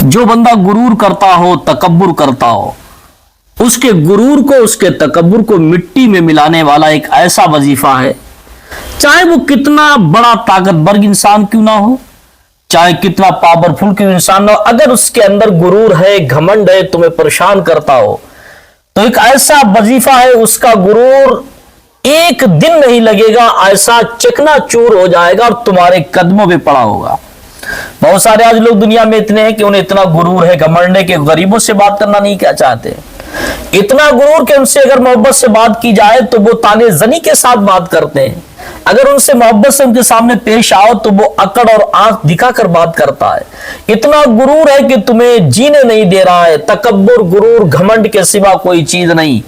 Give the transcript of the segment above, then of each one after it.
जो बंदा गुरूर करता हो, तकब्बुर करता हो, उसके गुरूर को, उसके तकब्बुर को मिट्टी में मिलाने वाला एक ऐसा वजीफा है, चाहे वो कितना बड़ा ताकतवर इंसान क्यों ना हो, चाहे कितना पावरफुल क्यों इंसान ना हो, अगर उसके अंदर गुरूर है, घमंड है, तुम्हें परेशान करता हो, तो एक ऐसा वजीफा है, उसका गुरूर एक दिन नहीं लगेगा, ऐसा चकनाचूर हो जाएगा और तुम्हारे कदमों पे पड़ा होगा। बहुत सारे आज लोग दुनिया में इतने हैं कि उन्हें इतना गुरूर है, घमंड है कि गरीबों से बात करना नहीं क्या चाहते, इतना गुरूर कि उनसे अगर मोहब्बत से बात की जाए तो वो ताने जनी के साथ बात करते हैं, अगर उनसे मोहब्बत से उनके सामने पेश आओ तो वो अकड़ और आंख दिखाकर बात करता है। इतना गुरूर है कि तुम्हें जीने नहीं दे रहा है। तकब्बुर, गुरूर, घमंड के सिवा कोई चीज नहीं।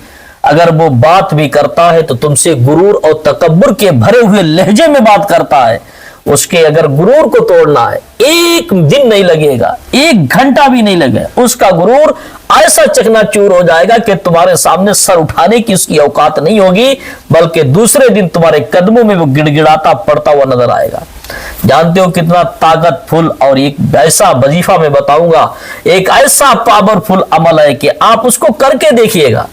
अगर वो बात भी करता है तो तुमसे गुरूर और तकब्बुर के भरे हुए लहजे में बात करता है। उसके अगर गुरूर को तोड़ना है, एक दिन नहीं लगेगा, एक घंटा भी नहीं लगेगा, उसका गुरूर ऐसा चकनाचूर हो जाएगा कि तुम्हारे सामने सर उठाने की उसकी औकात नहीं होगी, बल्कि दूसरे दिन तुम्हारे कदमों में वो गिड़गिड़ाता पड़ता हुआ नजर आएगा। जानते हो कितना ताकतफुल और एक ऐसा वजीफा मैं बताऊंगा, एक ऐसा पावरफुल अमल है कि आप उसको करके देखिएगा।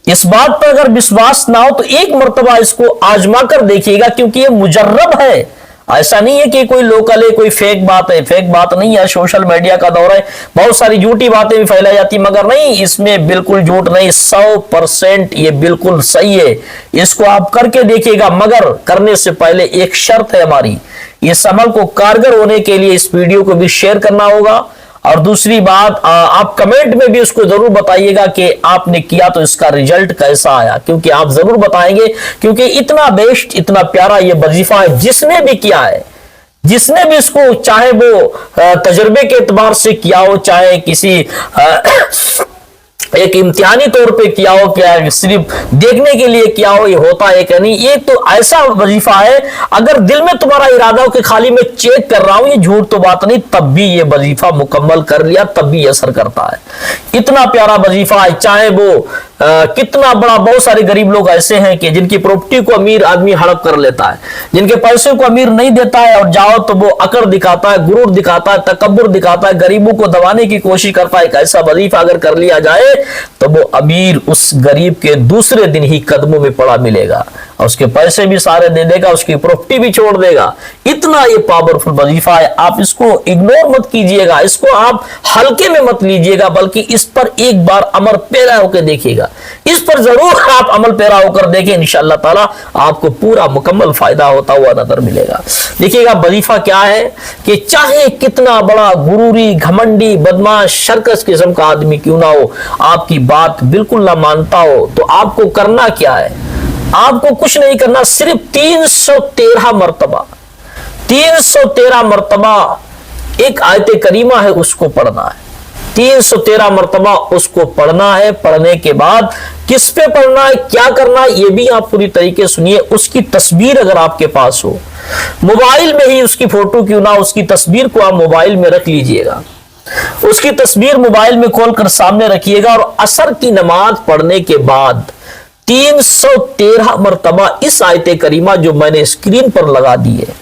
इस बात पर अगर विश्वास ना हो तो एक मर्तबा इसको आजमा कर देखिएगा, क्योंकि ये मुजर्रब है। ऐसा नहीं है कि कोई लोकल है, कोई फेक बात है, फेक बात नहीं है। सोशल मीडिया का दौर है, बहुत सारी झूठी बातें भी फैलाई जाती, मगर नहीं, इसमें बिल्कुल झूठ नहीं, 100% ये बिल्कुल सही है। इसको आप करके देखिएगा, मगर करने से पहले एक शर्त है हमारी, इस अमल को कारगर होने के लिए इस वीडियो को भी शेयर करना होगा, और दूसरी बात आप कमेंट में भी उसको जरूर बताइएगा कि आपने किया तो इसका रिजल्ट कैसा आया, क्योंकि आप जरूर बताएंगे, क्योंकि इतना बेस्ट, इतना प्यारा ये वजीफा है। जिसने भी किया है, जिसने भी इसको, चाहे वो तजुर्बे के एतबार से किया हो, चाहे किसी एक इम्तिहानी तौर पे किया हो, क्या सिर्फ देखने के लिए किया हो, ये होता है कि नहीं, ये तो ऐसा वजीफा है, अगर दिल में तुम्हारा इरादा हो कि खाली मैं चेक कर रहा हूं, ये झूठ तो बात नहीं, तब भी ये वजीफा मुकम्मल कर लिया, तब भी ये असर करता है। इतना प्यारा वजीफा है, चाहे वो कितना बड़ा। बहुत सारे गरीब लोग ऐसे हैं कि जिनकी प्रॉपर्टी को अमीर आदमी हड़प कर लेता है, जिनके पैसे को अमीर नहीं देता है, और जाओ तो वो अकड़ दिखाता है, गुरूर दिखाता है, तकब्बुर दिखाता है, गरीबों को दबाने की कोशिश करता है। ऐसा वजीफा अगर कर लिया जाए तो वो अमीर उस गरीब के दूसरे दिन ही कदमों में पड़ा मिलेगा, और उसके पैसे भी सारे दे देगा, उसकी प्रॉपर्टी भी छोड़ देगा। इतना ये पावरफुल वजीफा है, आप इसको इग्नोर मत कीजिएगा, इसको आप हल्के में मत लीजिएगा, बल्कि इस पर एक बार अमल पैरा होकर देखिएगा। इस पर जरूर आप अमल पैरा होकर देखें, इंशाअल्लाह ताला आपको पूरा मुकम्मल फायदा होता हुआ नजर मिलेगा। देखिएगा वजीफा क्या है कि चाहे कितना बड़ा गुरूरी, घमंडी, बदमाश, शरकस किस्म का आदमी क्यों ना हो, आपकी बात बिल्कुल ना मानता हो, तो आपको करना क्या है, आपको कुछ नहीं करना, सिर्फ 313 मरतबा 313 मरतबा एक आयत करीमा है, उसको पढ़ना है। 313 मरतबा उसको पढ़ना है। पढ़ने के बाद किस पे पढ़ना है, क्या करना है, ये भी आप पूरी तरीके सुनिए। उसकी तस्वीर अगर आपके पास हो, मोबाइल में ही उसकी फोटो क्यों ना, उसकी तस्वीर को आप मोबाइल में रख लीजिएगा, उसकी तस्वीर मोबाइल में खोलकर सामने रखिएगा, और असर की नमाज पढ़ने के बाद 313 मरतबा इस आयत करीमा जो मैंने स्क्रीन पर लगा दी है,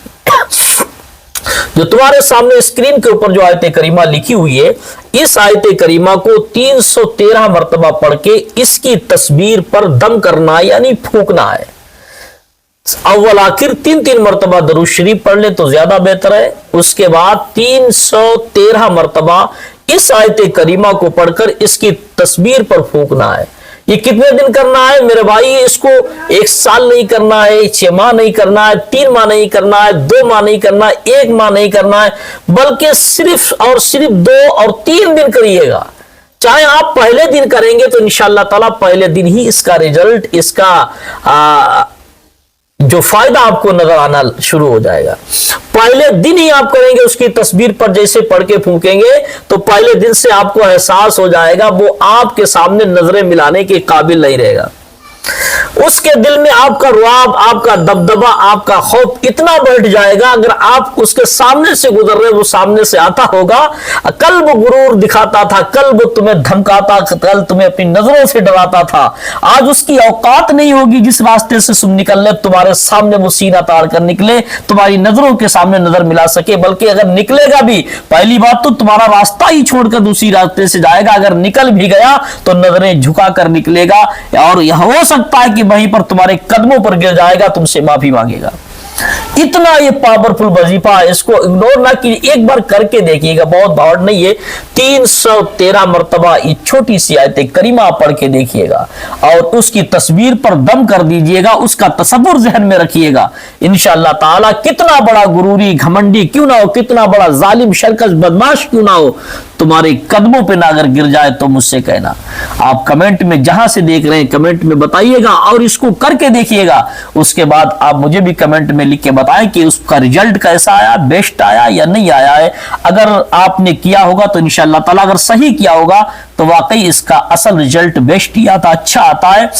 जो तुम्हारे सामने स्क्रीन के ऊपर जो आयत करीमा लिखी हुई है, इस आयत करीमा को 313 मरतबा पढ़ के इसकी तस्वीर पर दम करना है, यानी फूंकना है। अव्वल आखिर 3-3 मरतबा दरूद शरीफ पढ़ ले तो ज्यादा बेहतर है। उसके बाद 313 मरतबा इस आयत करीमा को पढ़कर इसकी तस्वीर पर फूंकना है। ये कितने दिन करना है मेरे भाई, इसको 1 साल नहीं करना है, 6 माह नहीं करना है, 3 माह नहीं करना है, 2 माह नहीं करना है, 1 माह नहीं करना है, बल्कि सिर्फ और सिर्फ 2 और 3 दिन करिएगा। चाहे आप पहले दिन करेंगे तो इंशाअल्लाह ताला पहले दिन ही इसका रिजल्ट, इसका जो फायदा आपको नजर आना शुरू हो जाएगा। पहले दिन ही आप करेंगे, उसकी तस्वीर पर जैसे पढ़ के फूंकेंगे तो पहले दिन से आपको एहसास हो जाएगा, वो आपके सामने नजरें मिलाने के काबिल नहीं रहेगा। उसके दिल में आपका रुआब, आपका दबदबा, आपका खौफ इतना बढ़ जाएगा, अगर आप उसके सामने से गुजर रहे, वो सामने से आता होगा, कल्ब गुरूर दिखाता था, कल्ब तुम्हें धमकाता, कल तुम्हें अपनी नजरों से डराता था, आज उसकी औकात नहीं होगी जिस रास्ते से तुम निकलने, तुम्हारे सामने वो सीना ताड़ कर निकले, तुम्हारी नजरों के सामने नजर मिला सके। बल्कि अगर निकलेगा भी, पहली बात तो तुम्हारा रास्ता ही छोड़कर दूसरी रास्ते से जाएगा, अगर निकल भी गया तो नजरें झुका कर निकलेगा, और यह हो सकता है कि वहीं पर तुम्हारे कदमों पर गिर जाएगा, तुमसे माफी मांगेगा। इतना ये पावरफुल वजीफा है, इसको इग्नोर ना कीजिए, एक बार करके देखिएगा, बहुत हार्ड नहीं है। 313 मरतबा ये छोटी सी आयत करीमा पढ़ के देखिएगा और उसकी तस्वीर पर दम कर दीजिएगा, उसका तसव्वुर जहन में रखिएगा। इंशाअल्लाह ताला कितना बड़ा गुरूरी घमंडी क्यों ना हो, कितना बड़ा जालिम शरकस बदमाश क्यों ना हो, तुम्हारे कदमों पे ना अगर गिर जाए तो मुझसे कहना। आप कमेंट में जहां से देख रहे हैं कमेंट में बताइएगा और इसको करके देखिएगा। उसके बाद आप मुझे भी कमेंट में लिख के बताएं कि उसका रिजल्ट कैसा आया, बेस्ट आया या नहीं आया है। अगर आपने किया होगा तो इंशाअल्लाह ताला, अगर सही किया होगा तो वाकई इसका असल रिजल्ट बेस्ट ही आता, अच्छा आता है,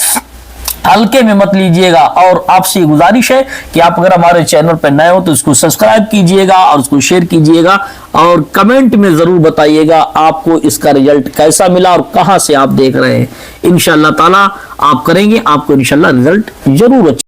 हल्के में मत लीजिएगा। और आपसे गुजारिश है कि आप अगर हमारे चैनल पर नए हो तो इसको सब्सक्राइब कीजिएगा और उसको शेयर कीजिएगा और कमेंट में जरूर बताइएगा आपको इसका रिजल्ट कैसा मिला और कहां से आप देख रहे हैं। इंशाअल्लाह ताला आप करेंगे, आपको इंशाअल्लाह रिजल्ट जरूर अच्छा